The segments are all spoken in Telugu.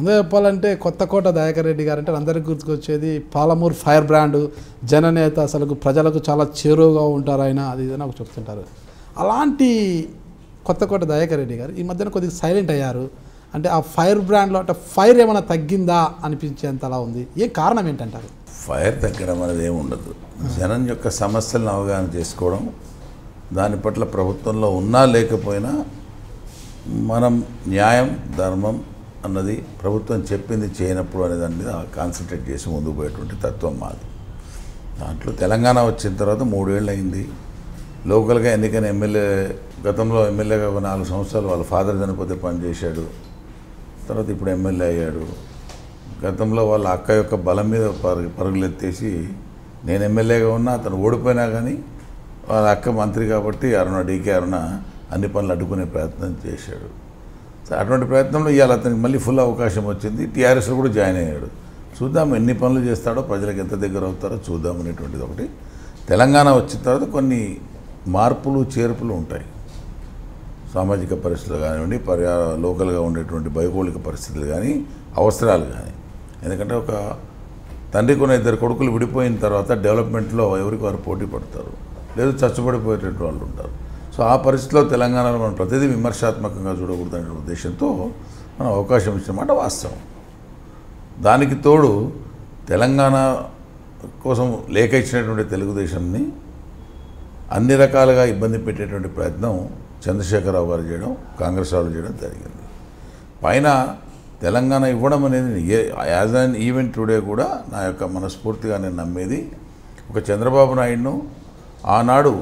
ముందే చెప్పాలంటే కొత్తకోట దయాకర్ రెడ్డి గారు అంటే అందరికీ గుర్తుకొచ్చేది పాలమూరు ఫైర్ బ్రాండ్ జననేత, అసలు ప్రజలకు చాలా చేరువగా ఉంటారు ఆయన, అది ఇది నాకు చెప్తుంటారు. అలాంటి కొత్తకోట దయాకర్ రెడ్డి గారు ఈ మధ్యన కొద్దిగా సైలెంట్ అయ్యారు. అంటే ఆ ఫైర్ బ్రాండ్లో అంటే ఫైర్ ఏమైనా తగ్గిందా అనిపించేంతలా ఉంది. ఏ కారణం ఏంటంటారు? ఫైర్ తగ్గడం అనేది ఏమి ఉండదు. జనం యొక్క సమస్యలను అవగాహన చేసుకోవడం, దాని పట్ల ప్రభుత్వంలో ఉన్నా లేకపోయినా మనం న్యాయం ధర్మం అన్నది ప్రభుత్వం చెప్పింది చేయనప్పుడు అనే దాని మీద కాన్సన్ట్రేట్ చేసి ముందుకు పోయేటువంటి తత్వం మాది. దాంట్లో తెలంగాణ వచ్చిన తర్వాత 3 ఏళ్ళు అయింది. లోకల్గా ఎన్నికైన ఎమ్మెల్యే, గతంలో ఎమ్మెల్యేగా 4 సంవత్సరాలు వాళ్ళ ఫాదర్ చనిపోతే పనిచేశాడు. తర్వాత ఇప్పుడు ఎమ్మెల్యే అయ్యాడు. గతంలో వాళ్ళ అక్క యొక్క బలం మీద పరుగులెత్తేసి నేను ఎమ్మెల్యేగా ఉన్నా, అతను ఓడిపోయినా కానీ వాళ్ళ అక్క మంత్రి కాబట్టి డీకే అరుణ అన్ని పనులు అడ్డుకునే ప్రయత్నం చేశాడు. అటువంటి ప్రయత్నంలో ఇవాళ అతనికి మళ్ళీ ఫుల్ అవకాశం వచ్చింది. టీఆర్ఎస్లో కూడా జాయిన్ అయ్యాడు. చూద్దాం ఎన్ని పనులు చేస్తాడో, ప్రజలకు ఎంత దగ్గర అవుతారో చూద్దాం అనేటువంటిది ఒకటి. తెలంగాణ వచ్చిన తర్వాత కొన్ని మార్పులు చేర్పులు ఉంటాయి. సామాజిక పరిస్థితులు కానివ్వండి, లోకల్గా ఉండేటువంటి భౌగోళిక పరిస్థితులు కానీ, అవసరాలు కానీ. ఎందుకంటే ఒక తండ్రికి ఉన్న 2 కొడుకులు విడిపోయిన తర్వాత డెవలప్మెంట్లో ఎవరికి వారు పోటీ పడతారు, లేదు చచ్చుబడిపోయేటువంటి వాళ్ళు ఉంటారు. సో ఆ పరిస్థితిలో తెలంగాణలో మనం ప్రతిదీ విమర్శాత్మకంగా చూడకూడదనే ఉద్దేశంతో మనం అవకాశం ఇచ్చినమాట వాస్తవం. దానికి తోడు తెలంగాణ కోసం లేఖ ఇచ్చినటువంటి తెలుగుదేశాన్ని అన్ని రకాలుగా ఇబ్బంది పెట్టేటువంటి ప్రయత్నం చంద్రశేఖరరావు గారు చేయడం, కాంగ్రెస్ వాళ్ళు చేయడం జరిగింది. పైన తెలంగాణ ఇవ్వడం అనేది యాజ్ అన్ ఈవెంట్ టుడే కూడా నా యొక్క మనస్ఫూర్తిగా నేను నమ్మేది, ఒక చంద్రబాబు నాయుడును ఆనాడు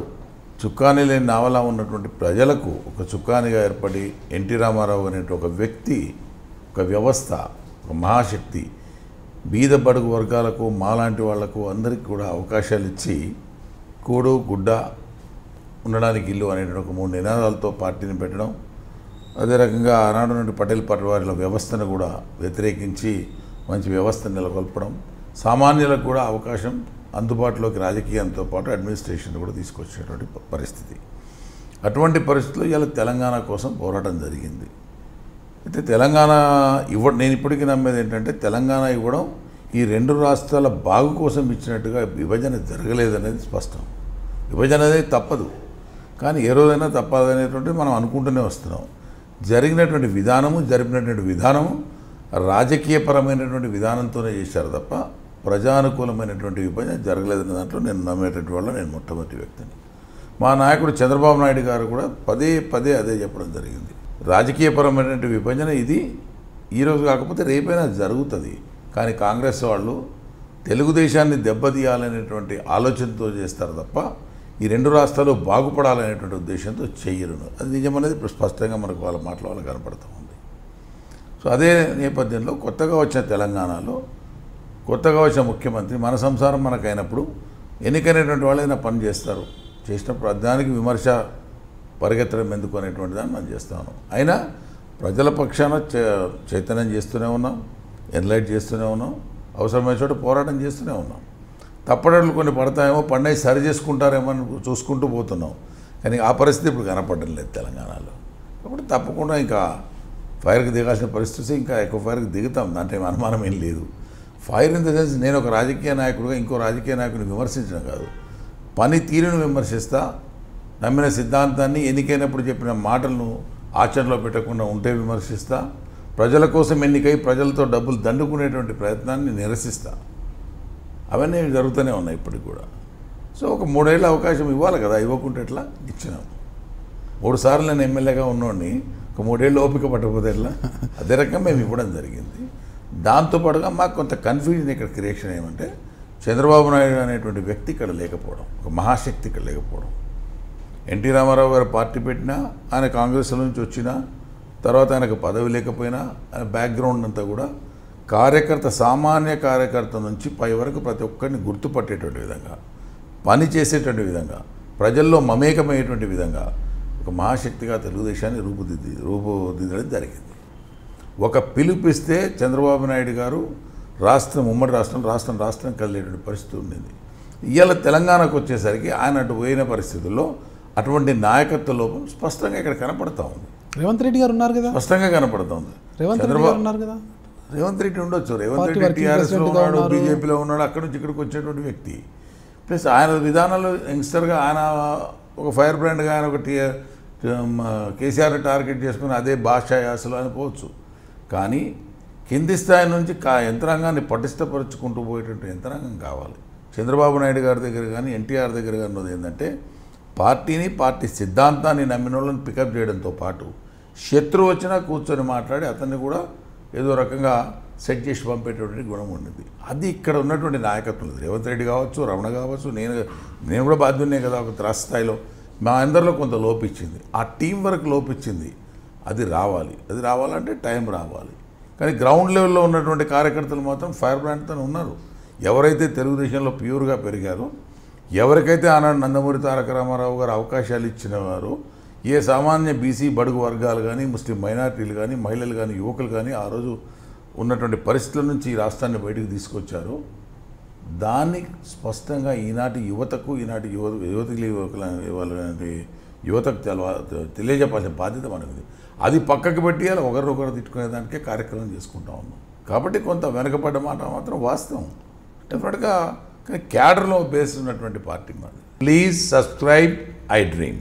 చుక్కాని లేని నావలా ఉన్నటువంటి ప్రజలకు ఒక చుక్కానిగా ఏర్పడి ఎన్టీ రామారావు అనే ఒక వ్యక్తి, ఒక వ్యవస్థ, ఒక మహాశక్తి బీద బడుగు వర్గాలకు, మాలాంటి వాళ్లకు అందరికీ కూడా అవకాశాలు ఇచ్చి కూడు గుడ్డ ఉండడానికి ఇల్లు అనేటువంటి ఒక 3 నినాదాలతో పార్టీని పెట్టడం, అదే రకంగా ఆనాడు నుండి పటేల్ పరివారుల వ్యవస్థను కూడా వ్యతిరేకించి మంచి వ్యవస్థను నెలకొల్పడం, సామాన్యులకు కూడా అవకాశం అందుబాటులోకి రాజకీయంతో పాటు అడ్మినిస్ట్రేషన్ కూడా తీసుకొచ్చేటువంటి పరిస్థితి. అటువంటి పరిస్థితుల్లో ఇలా తెలంగాణ కోసం పోరాటం జరిగింది. అయితే తెలంగాణ నేను ఇప్పటికీ నమ్మేది ఏంటంటే తెలంగాణ ఇవ్వడం ఈ 2 రాష్ట్రాల బాగు కోసం ఇచ్చినట్టుగా విభజన జరగలేదనేది స్పష్టం. విభజన అనేది తప్పదు, కానీ ఏ రోజైనా తప్పదనేటువంటి మనం అనుకుంటూనే వస్తున్నాం. జరిగినటువంటి విధానము, జరిపినటువంటి విధానము రాజకీయపరమైనటువంటి విధానంతోనే చేశారు తప్ప ప్రజానుకూలమైనటువంటి విభజన జరగలేదనే దాంట్లో నేను నమ్మేటువంటి వల్ల నేను మొట్టమొదటి వ్యక్తిని. మా నాయకుడు చంద్రబాబు నాయుడు గారు కూడా పదే పదే అదే చెప్పడం జరిగింది. రాజకీయపరమైనటువంటి విభజన ఇది ఈరోజు కాకపోతే రేపైనా జరుగుతుంది, కానీ కాంగ్రెస్ వాళ్ళు తెలుగుదేశాన్ని దెబ్బతీయాలనేటువంటి ఆలోచనతో చేస్తారు తప్ప ఈ 2 రాష్ట్రాలు బాగుపడాలనేటువంటి ఉద్దేశంతో చెయ్యరు. అది నిజమనేది ఇప్పుడు స్పష్టంగా మనకు వాళ్ళ మాటల వల్ల కనపడుతూ ఉంది. సో అదే నేపథ్యంలో కొత్తగా వచ్చిన తెలంగాణలో కొత్తగా వచ్చిన ముఖ్యమంత్రి మన సంసారం మనకైనప్పుడు ఎన్నికైనటువంటి వాళ్ళు ఏదైనా పని చేస్తారు, చేసినప్పుడు దానికి విమర్శ పరిగెత్తడం ఎందుకు అనేటువంటి దాన్ని మనం చేస్తాను. అయినా ప్రజల పక్షాన చైతన్యం చేస్తూనే ఉన్నాం, ఎన్లైట్ చేస్తూనే ఉన్నాం, అవసరమైన చోట పోరాటం చేస్తూనే ఉన్నాం. తప్పడట్లు కొన్ని పడతాయేమో, పడినవి సరి చేసుకుంటారేమో అని చూసుకుంటూ పోతున్నాం, కానీ ఆ పరిస్థితి ఇప్పుడు కనపడడం లేదు తెలంగాణలో. కాబట్టి తప్పకుండా ఇంకా ఫైర్కి దిగాల్సిన పరిస్థితి, ఇంకా ఎక్కువ ఫైర్కి దిగుతాం, దాంట్లో అనుమానం ఏం లేదు. ఫైర్ ఇన్ ద సెన్స్ నేను ఒక రాజకీయ నాయకుడిగా ఇంకో రాజకీయ నాయకుడిని విమర్శించడం కాదు, పని తీరును విమర్శిస్తా, నమ్మిన సిద్ధాంతాన్ని ఎన్నికైనప్పుడు చెప్పిన మాటలను ఆచరణలో పెట్టకుండా ఉంటే విమర్శిస్తా, ప్రజల కోసం ఎన్నికై ప్రజలతో డబ్బులు దండుకునేటువంటి ప్రయత్నాన్ని నిరసిస్తా. అవన్నీ జరుగుతూనే ఉన్నాయి ఇప్పటికి కూడా. సో ఒక 3 ఏళ్ళ అవకాశం ఇవ్వాలి కదా, ఇవ్వకుంటే ఎట్లా? ఇచ్చినాం. 3 సార్లు నేను ఎమ్మెల్యేగా ఉన్నోడిని ఒక 3 ఏళ్ళు ఓపిక పట్టకపోతే ఎట్లా? అదే రకంగా మేము ఇవ్వడం జరిగింది. దాంతోపాటుగా మాకు కొంత కన్ఫ్యూజన్ ఇక్కడ క్రియేషన్ ఏమంటే చంద్రబాబు నాయుడు అనేటువంటి వ్యక్తి ఇక్కడ లేకపోవడం, ఒక మహాశక్తి ఇక్కడ లేకపోవడం. ఎన్టీ రామారావు గారు పార్టీ పెట్టినా, ఆయన కాంగ్రెస్ నుంచి వచ్చినా, తర్వాత ఆయనకు పదవి లేకపోయినా ఆయన బ్యాక్గ్రౌండ్ అంతా కూడా సామాన్య కార్యకర్త నుంచి పై వరకు ప్రతి ఒక్కరిని గుర్తుపట్టేటువంటి విధంగా, పని చేసేటువంటి విధంగా, ప్రజల్లో మమేకమయ్యేటువంటి విధంగా ఒక మహాశక్తిగా తెలుగుదేశాన్ని రూపుదిద్దడం జరిగింది. ఒక పిలుపిస్తే చంద్రబాబు నాయుడు గారు ఉమ్మడి రాష్ట్రం కదిలేటువంటి పరిస్థితి ఉండింది. ఇవాళ తెలంగాణకు వచ్చేసరికి ఆయన అటు పోయిన పరిస్థితుల్లో అటువంటి నాయకత్వ లోపం స్పష్టంగా ఇక్కడ కనపడతా ఉంది. రేవంత్ రెడ్డి గారు ఉన్నారు కదా, స్పష్టంగా కనపడుతుంది. రేవంత్ రెడ్డి గారు ఉన్నారు కదా, రేవంత్ రెడ్డి ఉండొచ్చు, రేవంత్ పార్టీ రెడ్డి వర్కింగ్ టీఆర్ఎస్లో ప్రెసిడెంట్గా ఉన్నాడు, ఉన్నారు. బీజేపీలో ఉన్నాడు, అక్కడి నుంచి ఇక్కడికి వచ్చేటువంటి వ్యక్తి. ప్లస్ ఆయన విధానాలు యంగ్స్టర్గా ఆయన ఒక ఫైర్ బ్రాండ్గా ఆయన ఒక కేసీఆర్ టార్గెట్ చేసుకుని అదే భాష యాసలు అనుకోవచ్చు. కానీ కింది స్థాయి నుంచి యంత్రాంగాన్ని పటిష్టపరుచుకుంటూ పోయేటువంటి యంత్రాంగం కావాలి. చంద్రబాబు నాయుడు గారి దగ్గర కానీ ఎన్టీఆర్ దగ్గర కానీ ఉన్నది ఏంటంటే పార్టీని, పార్టీ సిద్ధాంతాన్ని నమ్మిన వాళ్ళని పికప్ చేయడంతో పాటు శత్రువు వచ్చినా కూర్చొని మాట్లాడి అతన్ని కూడా ఏదో రకంగా సెట్ చేసి పంపేటటువంటి గుణం ఉండింది. అది ఇక్కడ ఉన్నటువంటి నాయకత్వం. రేవంత్ రెడ్డి కావచ్చు, రమణ కావచ్చు, నేను కూడా బాధ్యున్నే కదా ఒక త్రాస్ స్థాయిలో. మా అందరిలో కొంత లోపించింది, ఆ టీం వర్క్ లోపించింది. అది రావాలంటే టైం రావాలి. కానీ గ్రౌండ్ లెవెల్లో ఉన్నటువంటి కార్యకర్తలు మాత్రం ఫైర్ బ్రాండ్తో ఉన్నారు. ఎవరైతే తెలుగుదేశంలో ప్యూర్గా పెరిగారో, ఎవరికైతే ఆనాడు నందమూరి తారక రామారావు గారు అవకాశాలు ఇచ్చినవారో, ఏ సామాన్య బీసీ బడుగు వర్గాలు కానీ, ముస్లిం మైనారిటీలు కానీ, మహిళలు కానీ, యువకులు కానీ ఆ రోజు ఉన్నటువంటి పరిస్థితుల నుంచి ఈ రాష్ట్రాన్ని బయటకు తీసుకొచ్చారో, దాన్ని స్పష్టంగా ఈనాటి యువతకు, ఈనాటి యువతకు తెలియజెప్పాల్సిన బాధ్యత మనది. అది పక్కకు పెట్టి ఒకరినొకరు తిట్టుకునేదానికే కార్యక్రమం చేసుకుంటా ఉన్నాం. కాబట్టి కొంత వెనకపడ్డ మాట మాత్రం వాస్తవం డెఫినెట్గా. కానీ క్యాడర్లో బేస్ ఉన్నటువంటి పార్టీ మాది. Please subscribe I dream.